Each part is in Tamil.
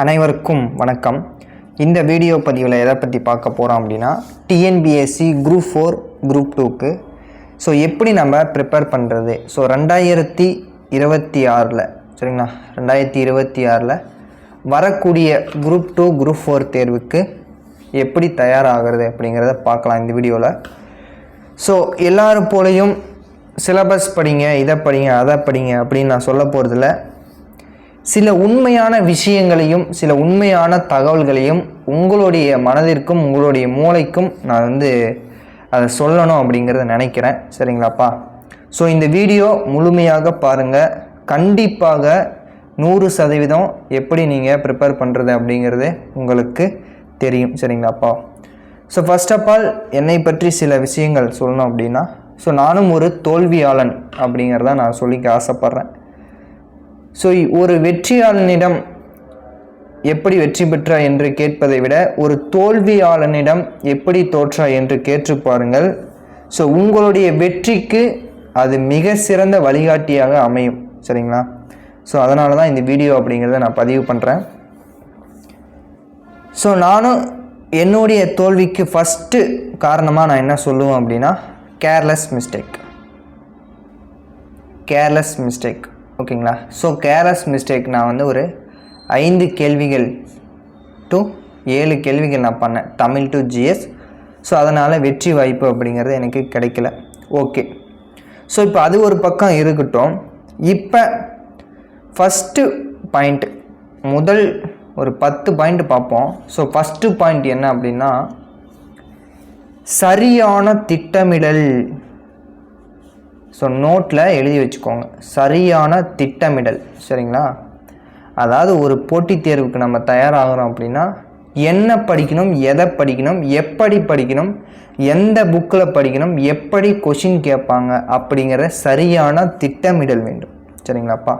அனைவருக்கும் வணக்கம். இந்த வீடியோ பதிவில் எதை பற்றி பார்க்க போகிறோம் அப்படின்னா டிஎன்பிஎஸ்சி குரூப் 4 குரூப் 2க்கு எப்படி நம்ம ப்ரிப்பேர் பண்ணுறது. 2026 சரிங்களா, 2026 வரக்கூடிய குரூப் 2 குரூப் 4 தேர்வுக்கு எப்படி தயாராகிறது அப்படிங்கிறத பார்க்கலாம் இந்த வீடியோவில். எல்லாரும் போலையும் சிலபஸ் படிங்க, இதை படிங்க, அதை படிங்க அப்படின்னு நான் சொல்ல போகிறதில்ல. சில உண்மையான விஷயங்களையும் சில உண்மையான தகவல்களையும் உங்களுடைய மனதிற்கும் உங்களுடைய மூளைக்கும் நான் அதை சொல்லணும் அப்படிங்கிறத நினைக்கிறேன். சரிங்களாப்பா? இந்த வீடியோ முழுமையாக பாருங்கள். கண்டிப்பாக 100% எப்படி நீங்கள் ப்ரிப்பேர் பண்ணுறது அப்படிங்கிறது உங்களுக்கு தெரியும். சரிங்களாப்பா? ஃபர்ஸ்ட் ஆஃப் ஆல் என்னை பற்றி சில விஷயங்கள் சொல்லணும் அப்படின்னா நானும் ஒரு தோல்வியாளன் அப்படிங்கிறத நான் சொல்லிக்க ஆசைப்பட்றேன். ஒரு வெற்றியாளனிடம் எப்படி வெற்றி பெற்றா என்று கேட்பதை விட ஒரு தோல்வியாளனிடம் எப்படி தோற்றா என்று கேட்டு பாருங்கள். உங்களுடைய வெற்றிக்கு அது மிக சிறந்த வழிகாட்டியாக அமையும். சரிங்களா? அதனால தான் இந்த வீடியோ அப்படிங்கிறத நான் பதிவு பண்ணுறேன். நானும் என்னுடைய தோல்விக்கு ஃபஸ்ட்டு காரணமாக நான் என்ன சொல்லுவேன் அப்படின்னா கேர்லெஸ் மிஸ்டேக். ஓகேங்களா? கேர்லெஸ் மிஸ்டேக் நான் ஒரு 5 கேள்விகள் டு 7 கேள்விகள் நான் பண்ணேன், தமிழ் டு ஜிஎஸ். அதனால் வெற்றி வாய்ப்பு அப்படிங்கிறது எனக்கு கிடைக்கல. ஓகே, இப்போ அது ஒரு பக்கம் இருக்கட்டும். இப்போ ஃபஸ்ட்டு பாயிண்ட், முதல் ஒரு 10 பாயிண்ட் பார்ப்போம். ஃபஸ்ட்டு பாயிண்ட் என்ன அப்படின்னா சரியான திட்டமிடல். நோட்டில் எழுதி வச்சுக்கோங்க, சரியான திட்டமிடல். சரிங்களா? அதாவது ஒரு போட்டித் தேர்வுக்கு நம்ம தயாராகிறோம் அப்படின்னா என்ன படிக்கணும், எதை படிக்கணும், எப்படி படிக்கணும், எந்த புக்கில் படிக்கணும், எப்படி கொஷின் கேட்பாங்க அப்படிங்கிற சரியான திட்டமிடல் வேண்டும். சரிங்களாப்பா?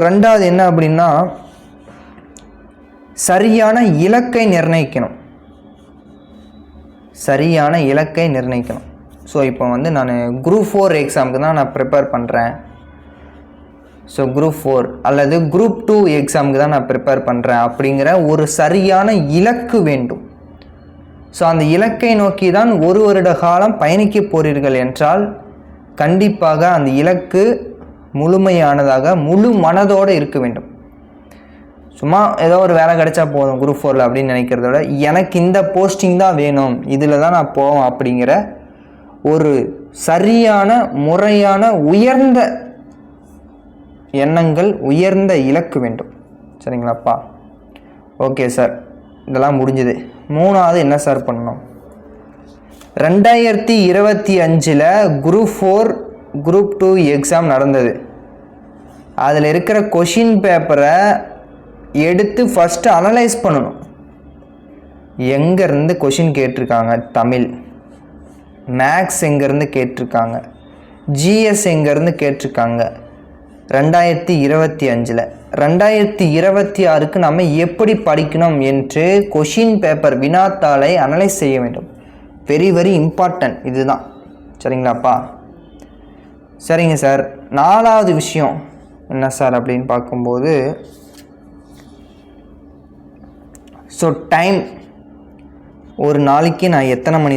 ரெண்டாவது என்ன அப்படின்னா சரியான இலக்கை நிர்ணயிக்கணும். இப்போ நான் குரூப் 4 எக்ஸாமுக்கு தான் நான் ப்ரிப்பேர் பண்ணுறேன். குரூப் 4 அல்லது குரூப் 2 எக்ஸாமுக்கு தான் நான் ப்ரிப்பேர் பண்ணுறேன் அப்படிங்கிற ஒரு சரியான இலக்கு வேண்டும். அந்த இலக்கை நோக்கி தான் ஒரு வருட காலம் பயணிக்க போகிறீர்கள் என்றால் கண்டிப்பாக அந்த இலக்கு முழுமையானதாக முழு மனதோடு இருக்க வேண்டும். சும்மா ஏதோ ஒரு வேலை கிடைச்சா போதும் குரூப் 4 அப்படின்னு நினைக்கிறத விட எனக்கு இந்த போஸ்டிங் தான் வேணும், இதில் தான் நான் போவேன் அப்படிங்கிற ஒரு சரியான முறையான உயர்ந்த எண்ணங்கள், உயர்ந்த இலக்கு வேண்டும். சரிங்களாப்பா? ஓகே சார், இதெல்லாம் முடிஞ்சுது. மூணாவது என்ன சார் பண்ணணும்? 2025 குரூப் 4 குரூப் 2 எக்ஸாம் நடந்தது. அதில் இருக்கிற கொஷின் பேப்பரை எடுத்து ஃபஸ்ட்டு அனலைஸ் பண்ணணும். எங்கேருந்து கொஷின் கேட்டிருக்காங்க, தமிழ், மேக்ஸ் எங்கேருந்து கேட்டிருக்காங்க, ஜிஎஸ் எங்கேருந்து கேட்டிருக்காங்க 2025. 2026க்கு நம்ம எப்படி படிக்கணும் என்று கொஷின் பேப்பர் வினாத்தாளை அனலைஸ் செய்ய வேண்டும். வெரி வெரி இம்பார்ட்டன்ட் இதுதான். சரிங்களாப்பா? சரிங்க சார். நாலாவது விஷயம் என்ன சார் அப்படின்னு பார்க்கும்போது டைம். ஒரு நாளைக்கு நான் எத்தனை மணி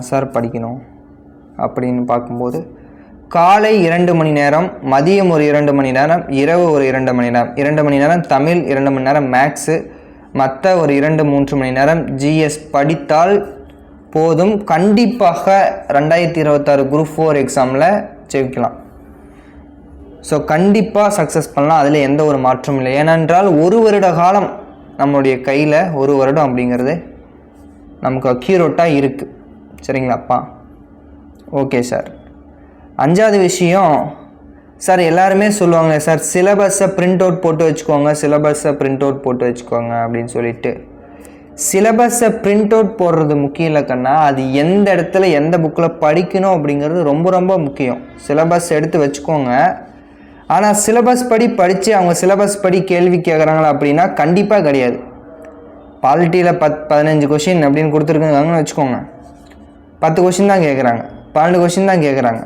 சார் படிக்கணும் அப்படின்னு பார்க்கும்போது காலை 2 மணி நேரம், மதியம் ஒரு 2 மணி நேரம், இரவு ஒரு 2 மணி நேரம், 2 மணி நேரம் தமிழ், 2 மணி நேரம் மேக்ஸு, மற்ற ஒரு 2-3 மணி நேரம் ஜிஎஸ் படித்தால் போதும். கண்டிப்பாக 2026 குரூப் 4 எக்ஸாமில் ஜெயிக்கலாம். கண்டிப்பாக சக்ஸஸ் பண்ணலாம், அதில் எந்த ஒரு மாற்றமும் இல்லை. ஏனென்றால் ஒரு வருட காலம் நம்மளுடைய கையில், ஒரு வருடம் அப்படிங்கிறது நமக்கு அக்யூரேட்டாக இருக்குது. சரிங்களாப்பா? Okay sir. 5வது விஷயம் சார், எல்லாருமே சொல்லுவாங்க சார் சிலபஸை பிரிண்ட் அவுட் போட்டு வச்சுக்கோங்க அப்படின்னு சொல்லிட்டு. சிலபஸை பிரிண்ட் அவுட் போடுறது முக்கியம் இல்லை கண்ணா, அது எந்த இடத்துல எந்த புக்கில் படிக்கணும் அப்படிங்கிறது ரொம்ப ரொம்ப முக்கியம். சிலபஸ் எடுத்து வச்சுக்கோங்க. ஆனால் சிலபஸ் படித்து அவங்க சிலபஸ் படி கேள்வி கேட்குறாங்களா அப்படின்னா கண்டிப்பாக கிடையாது. பாலிட்டியில் 15 கொஷின் அப்படின்னு கொடுத்துருக்காங்கன்னு வச்சுக்கோங்க, 10 கொஷின் தான் கேட்குறாங்க, 12 கொஷின் தான் கேட்குறாங்க.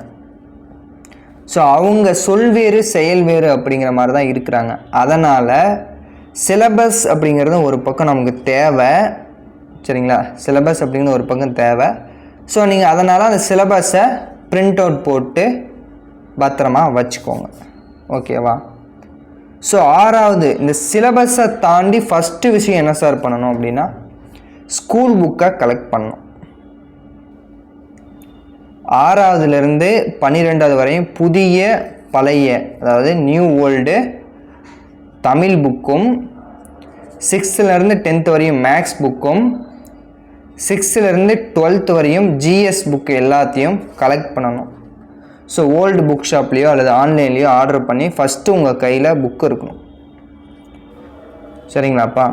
ஸோ அவங்க சொல் வேறு செயல் வேறு அப்படிங்கிற மாதிரி தான் இருக்கிறாங்க. அதனால் சிலபஸ் அப்படிங்கிறது ஒரு பக்கம் நமக்கு தேவை, சரிங்களா? சிலபஸ் அப்படிங்கிறது ஒரு பக்கம் தேவை. ஸோ நீங்கள் அதனால் அந்த சிலபஸை பிரிண்ட் அவுட் போட்டு பத்திரமா வச்சுக்கோங்க, ஓகேவா? ஸோ 6வது, இந்த சிலபஸை தாண்டி ஃபஸ்ட்டு விஷயம் என்ன சார் பண்ணணும் அப்படின்னா ஸ்கூல் புக்கை கலெக்ட் பண்ணணும். 6வதுலேருந்து 12வது வரையும் புதிய பழைய, அதாவது நியூ ஓல்டு தமிழ் புக்கும், 6லேருந்து 10th வரையும் மேக்ஸ் புக்கும், 6லேருந்து 12th வரையும் ஜிஎஸ் புக்கு எல்லாத்தையும் கலெக்ட் பண்ணணும். ஸோ ஓல்டு புக் ஷாப்லேயோ அல்லது ஆன்லைன்லேயோ ஆர்டர் பண்ணி ஃபஸ்ட்டு உங்கள் கையில் புக்கு இருக்கணும், சரிங்களாப்பா?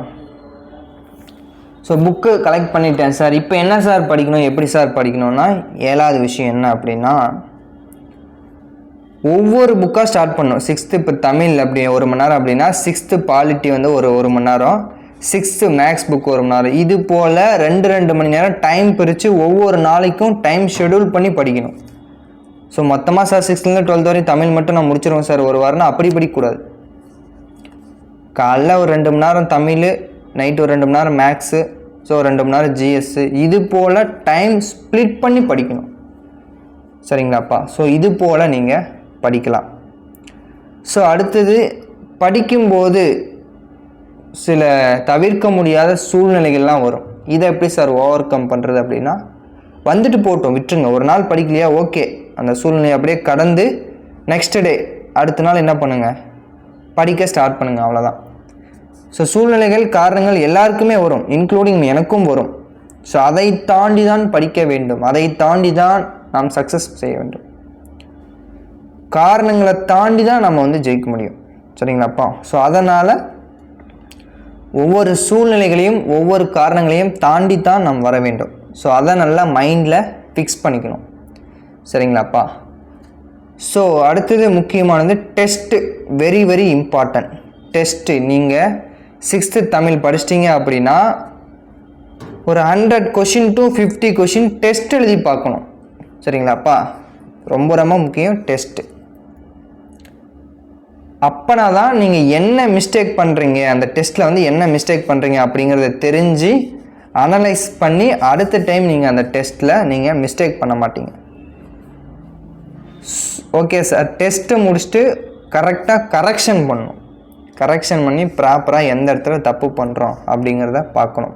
ஸோ புக்கு கலெக்ட் பண்ணிட்டேன் சார், இப்போ என்ன சார் படிக்கணும், எப்படி சார் படிக்கணும்னா 7வது விஷயம் என்ன அப்படின்னா ஒவ்வொரு புக்காக ஸ்டார்ட் பண்ணணும். 6th இப்போ தமிழ் அப்படி 1 மணி நேரம் அப்படின்னா 6th பாலிட்டி வந்து ஒரு மணி நேரம், 6th மேக்ஸ் புக் 1 மணி நேரம். இது போல் 2 மணி நேரம் டைம் பிரித்து ஒவ்வொரு நாளைக்கும் டைம் ஷெடியூல் பண்ணி படிக்கணும். ஸோ மொத்தமாக சார் 6லேருந்து 12th வரையும் தமிழ் மட்டும் நான் முடிச்சிருவேன் சார் ஒரு வாரம்னா அப்படி படிக்கக்கூடாது. காலைல ஒரு 2 மணி நேரம் தமிழ், நைட்டு ஒரு 2 மணி நேரம் மேக்ஸு, ஸோ 2 மணி நேரம் ஜிஎஸ்ஸு, இது போல் டைம் ஸ்ப்ளிட் பண்ணி படிக்கணும், சரிங்களாப்பா? ஸோ இது போல் நீங்கள் படிக்கலாம். ஸோ அடுத்தது படிக்கும்போது சில தவிர்க்க முடியாத சூழ்நிலைகள்லாம் வரும். இதை எப்படி சார் ஓவர் கம் பண்ணுறது அப்படின்னா வந்துட்டு போட்டோம், விட்டுருங்க. ஒரு நாள் படிக்கலையா, ஓகே, அந்த சூழ்நிலையை அப்படியே கடந்து நெக்ஸ்ட் டே அடுத்த நாள் என்ன பண்ணுங்கள், படிக்க ஸ்டார்ட் பண்ணுங்கள், அவ்வளோதான். ஸோ சூழ்நிலைகள் காரணங்கள் எல்லாருக்குமே வரும், இன்க்ளூடிங் எனக்கும் வரும். ஸோ அதை தாண்டி தான் படிக்க வேண்டும், அதை தாண்டி தான் நாம் சக்ஸஸ் செய்ய வேண்டும். காரணங்களை தாண்டி தான் நம்ம வந்து ஜெயிக்க முடியும், சரிங்களாப்பா? ஸோ அதனால் ஒவ்வொரு சூழ்நிலைகளையும் ஒவ்வொரு காரணங்களையும் தாண்டி தான் நாம் வர வேண்டும். ஸோ அதை நல்லா மைண்டில் ஃபிக்ஸ் பண்ணிக்கணும், சரிங்களாப்பா? ஸோ அடுத்தது முக்கியமானது test, very very important. Test நீங்கள் 6th தமிழ் படிச்சிட்டிங்க அப்படின்னா ஒரு 100 கொஷின் to 50 கொஷின் டெஸ்ட் எழுதி பார்க்கணும், சரிங்களாப்பா? ரொம்ப ரொம்ப முக்கியம் டெஸ்ட்டு. அப்போனா தான் நீங்கள் என்ன மிஸ்டேக் பண்ணுறீங்க, அந்த டெஸ்ட்டில் வந்து என்ன மிஸ்டேக் பண்ணுறீங்க அப்படிங்கிறத தெரிஞ்சு அனலைஸ் பண்ணி அடுத்த டைம் நீங்கள் அந்த டெஸ்ட்டில் நீங்கள் மிஸ்டேக் பண்ண மாட்டீங்க. ஓகே சார், டெஸ்ட்டை முடிச்சுட்டு கரெக்டாக கரெக்ஷன் பண்ணணும், கரெக்ஷன் பண்ணி ப்ராப்பராக எந்த இடத்துல தப்பு பண்ணுறோம் அப்படிங்கிறத பார்க்கணும்.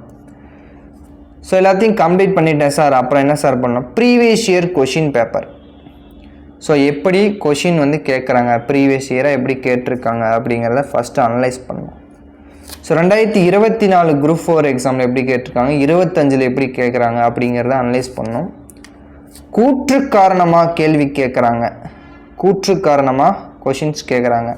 ஸோ எல்லாத்தையும் கம்ப்ளீட் பண்ணிட்டேன் சார், அப்புறம் என்ன சார் பண்ணணும், previous year question paper. So எப்படி கொஷின் வந்து கேட்குறாங்க, ப்ரீவியஸ் இயராக எப்படி கேட்டிருக்காங்க அப்படிங்கிறத ஃபஸ்ட்டு அனலைஸ் பண்ணணும். ஸோ 2024 குரூப் 4 எக்ஸாமில் எப்படி கேட்டிருக்காங்க, 25 எப்படி கேட்குறாங்க அப்படிங்கிறத அனலைஸ் பண்ணணும். கூற்று காரணமாக கேள்வி கேட்குறாங்க, கூற்று காரணமாக கொஷின்ஸ் கேட்குறாங்க.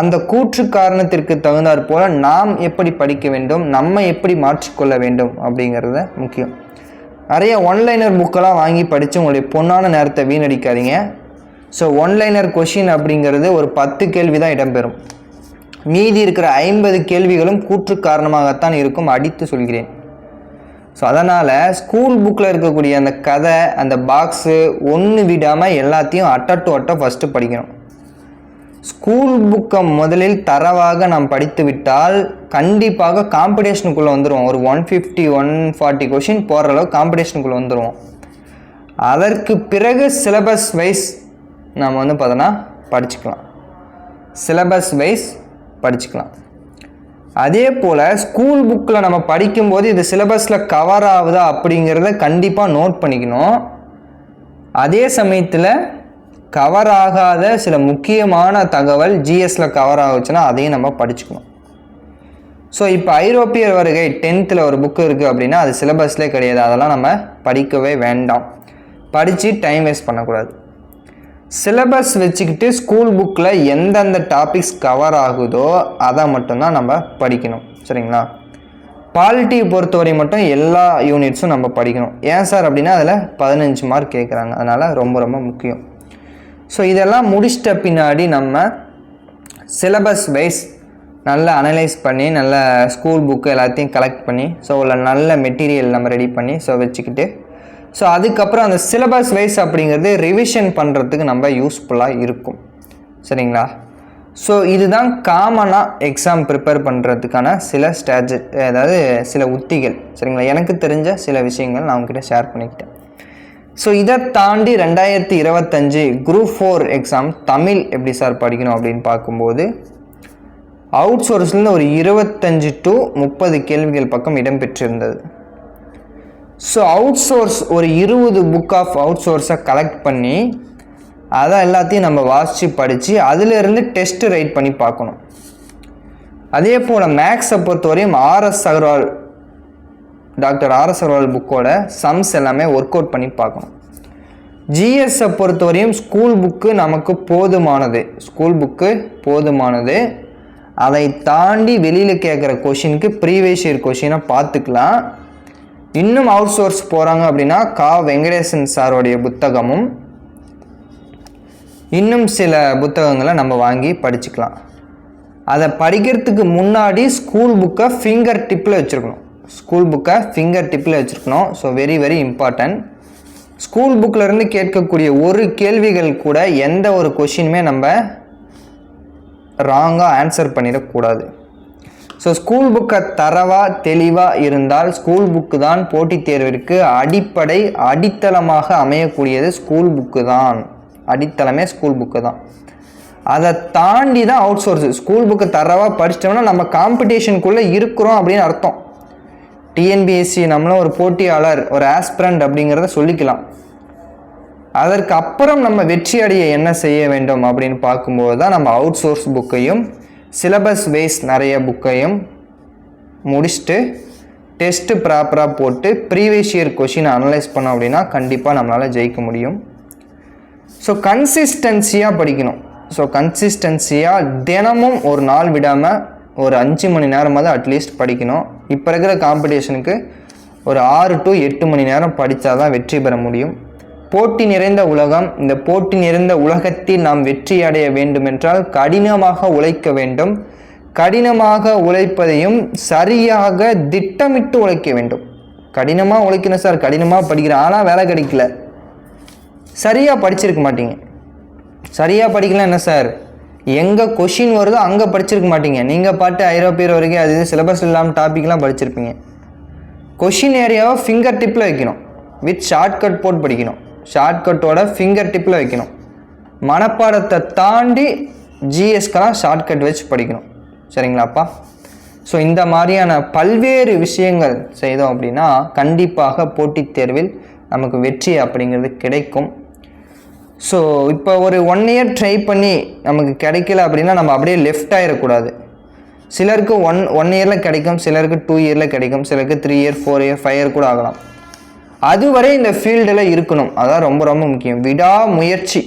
அந்த கூற்று காரணத்திற்கு தகுந்தாற் போல் நாம் எப்படி படிக்க வேண்டும், நம்ம எப்படி மாற்றிக்கொள்ள வேண்டும் அப்படிங்கிறத முக்கியம். நிறைய ஒன்லைனர் புக்கெல்லாம் வாங்கி படித்து உங்களுடைய பொன்னான நேரத்தை வீணடிக்காதீங்க. ஸோ ஒன்லைனர் கொஷின் அப்படிங்கிறது ஒரு 10 கேள்வி தான் இடம்பெறும், மீதி இருக்கிற 50 கேள்விகளும் கூற்று காரணமாகத்தான் இருக்கும், அடித்து சொல்கிறேன். ஸோ அதனால் ஸ்கூல் புக்கில் இருக்கக்கூடிய அந்த கதை, அந்த பாக்ஸு ஒன்று விடாமல் எல்லாத்தையும் அட்ட ஃபஸ்ட்டு படிக்கணும். ஸ்கூல் புக்கை முதலில் தரவாக நாம் படித்து விட்டால் கண்டிப்பாக காம்படிஷனுக்குள்ளே வந்துடுவோம். ஒரு 150 140 கொஷின் போகிற அளவு காம்படிஷனுக்குள்ளே வந்துடுவோம். அதற்கு பிறகு சிலபஸ் வைஸ் நாம் வந்து பார்த்தோன்னா படிச்சுக்கலாம், சிலபஸ் வைஸ் படிச்சுக்கலாம். அதே போல் ஸ்கூல் புக்கில் நம்ம படிக்கும்போது இது சிலபஸில் கவர் ஆகுதா அப்படிங்கிறத கண்டிப்பாக நோட் பண்ணிக்கணும். அதே சமயத்தில் கவர் ஆகாத சில முக்கியமான தகவல் ஜிஎஸ்சில் கவர் ஆகுச்சுன்னா அதையும் நம்ம படிச்சுக்கணும். ஸோ இப்போ ஐரோப்பிய வருகை 10th ஒரு புக்கு இருக்குது அப்படின்னா அது சிலபஸ்லேயே கிடையாது, அதெல்லாம் நம்ம படிக்கவே வேண்டாம், படித்து டைம் வேஸ்ட் பண்ணக்கூடாது. சிலபஸ் வச்சுக்கிட்டு ஸ்கூல் புக்கில் எந்தெந்த டாபிக்ஸ் கவர் ஆகுதோ அதை மட்டும்தான் நம்ம படிக்கணும், சரிங்களா? பாலிட்டியை பொறுத்தவரை மட்டும் எல்லா யூனிட்ஸும் நம்ம படிக்கணும். ஏன் சார் அப்படின்னா அதில் 15 மார்க் கேட்குறாங்க, அதனால் ரொம்ப ரொம்ப முக்கியம். ஸோ இதெல்லாம் முடிச்சிட்ட பின்னாடி நம்ம சிலபஸ் வைஸ் நல்லா அனலைஸ் பண்ணி நல்ல ஸ்கூல் புக்கு எல்லாத்தையும் கலெக்ட் பண்ணி ஸோ நல்ல மெட்டீரியல் நம்ம ரெடி பண்ணி ஸோ வச்சுக்கிட்டு ஸோ அதுக்கப்புறம் அந்த சிலபஸ் வைஸ் அப்படிங்கிறது ரிவிஷன் பண்ணுறதுக்கு நம்ம யூஸ்ஃபுல்லாக இருக்கும். சரிங்களா? ஸோ இதுதான் காமனாக எக்ஸாம் ப்ரிப்பேர் பண்ணுறதுக்கான சில அதாவது சில உத்திகள். சரிங்களா? எனக்கு தெரிஞ்ச சில விஷயங்கள் நான் உங்ககிட்ட ஷேர் பண்ணிக்கிட்டேன். ஸோ இதை தாண்டி 2025 குரூப் 4 எக்ஸாம் தமிழ் எப்படி சார் படிக்கணும் அப்படின்னு பார்க்கும்போது அவுட் சோர்ஸ்லேருந்து ஒரு 25 to 30 கேள்விகள் பக்கம் இடம்பெற்றிருந்தது. ஸோ அவுட் சோர்ஸ் ஒரு 20 புக் ஆஃப் அவுட் சோர்ஸை கலெக்ட் பண்ணி அதை எல்லாத்தையும் நம்ம வாசித்து படித்து அதிலிருந்து டெஸ்ட் ரைட் பண்ணி பார்க்கணும். அதே போல் மேக்ஸை பொறுத்தவரையும் டாக்டர் ஆர்எஸ் அகர்வால் புக்கோட சம்ஸ் எல்லாமே ஒர்க் அவுட் பண்ணி பார்க்கணும். ஜிஎஸ்ஸை பொறுத்தவரையும் ஸ்கூல் புக்கு நமக்கு போதுமானது. அதை தாண்டி வெளியில் கேட்குற கொஷினுக்கு ப்ரீவியஸ் இயர் கொஷினை பார்த்துக்கலாம். இன்னும் அவுட் சோர்ஸ் போகிறாங்க அப்படின்னா வெங்கடேசன் சாரோடைய புத்தகமும் இன்னும் சில புத்தகங்களை நம்ம வாங்கி படிச்சுக்கலாம். அதை படிக்கிறதுக்கு முன்னாடி ஸ்கூல் புக்கை ஃபிங்கர் டிப்பில் வச்சுருக்கணும். So very very important. School புக்கிலேருந்து கேட்கக்கூடிய ஒரு கேள்விகள் கூட எந்த ஒரு கொஷினுமே நம்ம ராங்காக ஆன்சர் பண்ணிடக்கூடாது. ஸோ ஸ்கூல் புக்கை தெளிவாக இருந்தால் ஸ்கூல் புக்கு தான் போட்டித் தேர்விற்கு அடித்தளமாக அமையக்கூடியது ஸ்கூல் புக்கு தான். அதை தாண்டி தான் அவுட் சோர்ஸு. ஸ்கூல் புக்கை படிச்சிட்டோம்னா நம்ம காம்படிஷனுக்குள்ளே இருக்கிறோம் அப்படின்னு அர்த்தம். டிஎன்பிஎஸ்சி நம்மளும் ஒரு போட்டியாளர், ஒரு ஆஸ்பிரண்ட் அப்படிங்கிறத சொல்லிக்கலாம். அதற்கு அப்புறம் நம்ம வெற்றி அடைய என்ன செய்ய வேண்டும் அப்படின்னு பார்க்கும்போது தான் நம்ம அவுட் சோர்ஸ் புக்கையும் சிலபஸ் வைஸ் நிறைய புக்கையும் முடிச்சுட்டு டெஸ்ட்டு ப்ராப்பராக போட்டு ப்ரீவியஸ் இயர் கொஷினை அனலைஸ் பண்ணோம் அப்படின்னா கண்டிப்பாக நம்மளால் ஜெயிக்க முடியும். ஸோ கன்சிஸ்டன்சியாக படிக்கணும். தினமும் ஒரு நாள் விடாமல் ஒரு 5 மணி நேரமாவது அட்லீஸ்ட் படிக்கணும். இப்போ இருக்கிற காம்படிஷனுக்கு ஒரு 6 to 8 மணி நேரம் படித்தா தான் வெற்றி பெற முடியும். போட்டி நிறைந்த உலகம். இந்த போட்டி நிறைந்த உலகத்தில் நாம் வெற்றி அடைய வேண்டுமென்றால் கடினமாக உழைக்க வேண்டும். கடினமாக உழைப்பதையும் சரியாக திட்டமிட்டு உழைக்க வேண்டும். கடினமாக உழைக்கணும் சார், கடினமாக படிக்கிறேன் ஆனால் வேலை கிடைக்கல, சரியாக படிச்சிருக்க மாட்டீங்க. சரியாக படிக்கலாம் என்ன சார், எங்கே கொஷின் வருதோ அங்கே படிச்சிருக்க மாட்டீங்க. நீங்கள் பாட்டு ஐரோப்பியர் வரைக்கும் அது சிலபஸ் இல்லாமல் டாப்பிக்லாம் படிச்சிருப்பீங்க. கொஷின் ஏரியாவை ஃபிங்கர் டிப்பில் வைக்கணும். வித் ஷார்ட்கட் போட்டு படிக்கணும். ஷார்ட்கட்டோட ஃபிங்கர் டிப்பில் வைக்கணும். மனப்பாடத்தை தாண்டி ஜிஎஸ்க்கெல்லாம் ஷார்ட்கட் வச்சு படிக்கணும். சரிங்களாப்பா? ஸோ இந்த மாதிரியான பல்வேறு விஷயங்கள் செய்தோம் அப்படின்னா கண்டிப்பாக போட்டித் தேர்வில் நமக்கு வெற்றி அப்படிங்கிறது கிடைக்கும். ஸோ இப்போ ஒரு 1 year ட்ரை பண்ணி நமக்கு கிடைக்கல அப்படின்னா நம்ம அப்படியே லெஃப்ட் ஆகிடக்கூடாது. சிலருக்கு ஒன் இயரில் கிடைக்கும், சிலருக்கு 2 yearல கிடைக்கும், சிலருக்கு 3 year 4 year 5 year கூட ஆகலாம். அதுவரை இந்த ஃபீல்டில் இருக்கணும். அதான் ரொம்ப ரொம்ப முக்கியம். விடாமுயற்சி.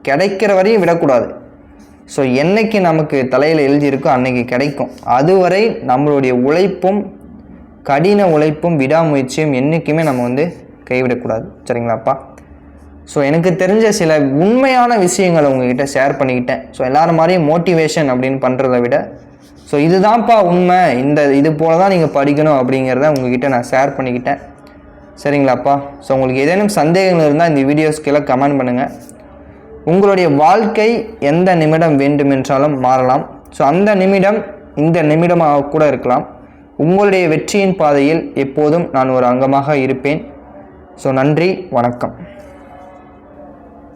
கிடைக்கிற வரையும் விடக்கூடாது. ஸோ என்னைக்கு நமக்கு தலையில் எழுதியிருக்கோ அன்னைக்கு கிடைக்கும். அதுவரை நம்மளுடைய உழைப்பும் கடின உழைப்பும் விடாமுயற்சியும் என்றைக்குமே நம்ம கைவிடக்கூடாது. சரிங்களாப்பா? ஸோ எனக்கு தெரிஞ்ச சில உண்மையான விஷயங்களை உங்ககிட்ட ஷேர் பண்ணிக்கிட்டேன். ஸோ எல்லாரும் மாதிரியும் மோட்டிவேஷன் அப்படின்னு பண்ணுறதை விட ஸோ இதுதான்ப்பா உண்மை, இது போல தான் நீங்கள் படிக்கணும் அப்படிங்கிறத உங்ககிட்ட நான் ஷேர் பண்ணிக்கிட்டேன். சரிங்களாப்பா? ஸோ உங்களுக்கு ஏதேனும் சந்தேகங்கள் இருந்தால் இந்த வீடியோஸ்க்கெல்லாம் கமெண்ட் பண்ணுங்கள். உங்களுடைய வாழ்க்கை எந்த நிமிடம் வேண்டுமென்றாலும் மாறலாம். ஸோ அந்த நிமிடம் இந்த நிமிடமாக கூட இருக்கலாம். உங்களுடைய வெற்றியின் பாதையில் எப்போதும் நான் ஒரு அங்கமாக இருப்பேன். ஸோ நன்றி, வணக்கம்.